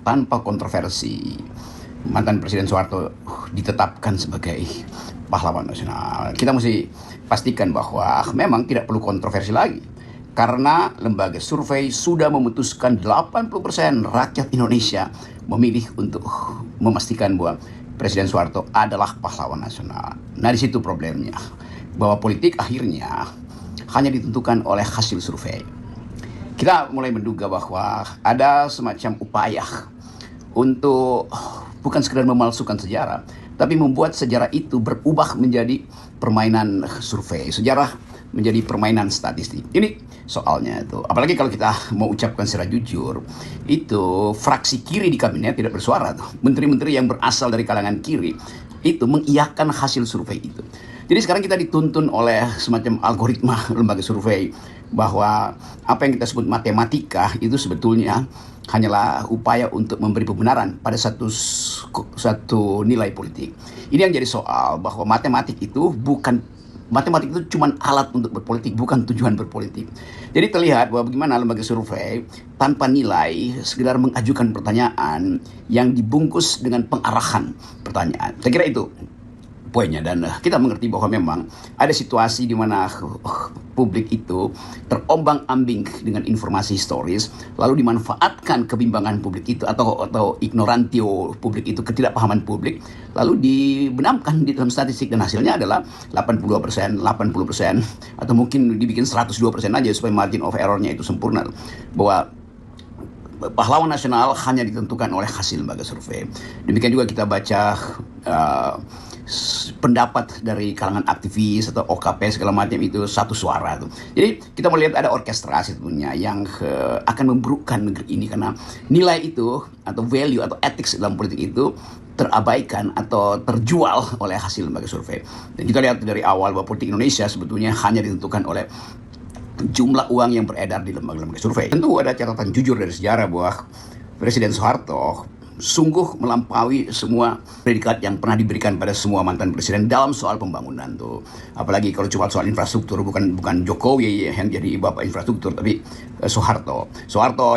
tanpa kontroversi mantan Presiden Soeharto ditetapkan sebagai pahlawan nasional. Kita mesti pastikan bahwa memang tidak perlu kontroversi lagi, karena lembaga survei sudah memutuskan 80% rakyat Indonesia memilih untuk memastikan bahwa Presiden Soeharto adalah pahlawan nasional. Nah, di situ problemnya, bahwa politik akhirnya hanya ditentukan oleh hasil survei. Kita mulai menduga bahwa ada semacam upaya untuk bukan sekedar memalsukan sejarah, tapi membuat sejarah itu berubah menjadi permainan survei, sejarah menjadi permainan statistik. Ini soalnya itu. Apalagi kalau kita mau ucapkan secara jujur, itu fraksi kiri di kabinet tidak bersuara tuh. Menteri-menteri yang berasal dari kalangan kiri itu mengiyakan hasil survei itu. Jadi sekarang kita dituntun oleh semacam algoritma lembaga survei bahwa apa yang kita sebut matematika itu sebetulnya hanyalah upaya untuk memberi pembenaran pada satu nilai politik. Ini yang jadi soal, bahwa matematik itu cuma alat untuk berpolitik, bukan tujuan berpolitik. Jadi terlihat bahwa bagaimana lembaga survei tanpa nilai sekedar mengajukan pertanyaan yang dibungkus dengan pengarahan pertanyaan. Saya kira itu poinnya, dan kita mengerti bahwa memang ada situasi di mana publik itu terombang-ambing dengan informasi historis, lalu dimanfaatkan kebimbangan publik itu atau ignorantio publik itu, ketidakpahaman publik, lalu dibenamkan di dalam statistik, dan hasilnya adalah 82%, 80%, atau mungkin dibikin 102% aja supaya margin of errornya itu sempurna, bahwa pahlawan nasional hanya ditentukan oleh hasil lembaga survei. Demikian juga kita baca pendapat dari kalangan aktivis atau OKP segala macam, itu satu suara tuh. Jadi kita melihat ada orkestrasi tentunya yang akan memburukkan negeri ini, karena nilai itu atau value atau ethics dalam politik itu terabaikan atau terjual oleh hasil lembaga survei. Dan kita lihat dari awal bahwa politik Indonesia sebetulnya hanya ditentukan oleh jumlah uang yang beredar di lembaga-lembaga survei. Tentu ada catatan jujur dari sejarah bahwa Presiden Soeharto sungguh melampaui semua predikat yang pernah diberikan pada semua mantan presiden dalam soal pembangunan tuh. Apalagi kalau cuma soal infrastruktur, bukan Jokowi yang jadi bapak infrastruktur, tapi Soeharto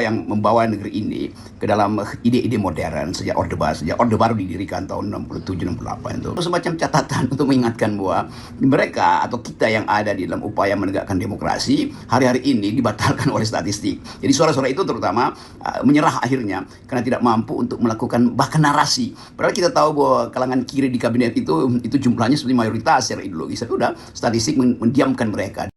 yang membawa negeri ini ke dalam ide-ide modern sejak Orde Baru didirikan tahun 67-68 itu. Semacam catatan untuk mengingatkan bahwa mereka atau kita yang ada di dalam upaya menegakkan demokrasi hari-hari ini dibatalkan oleh statistik. Jadi suara-suara itu terutama menyerah akhirnya karena tidak mampu untuk melakukan bahkan narasi. Padahal kita tahu bahwa kalangan kiri di kabinet itu jumlahnya seperti mayoritas secara ideologis. Tapi udah statistik mendiamkan mereka.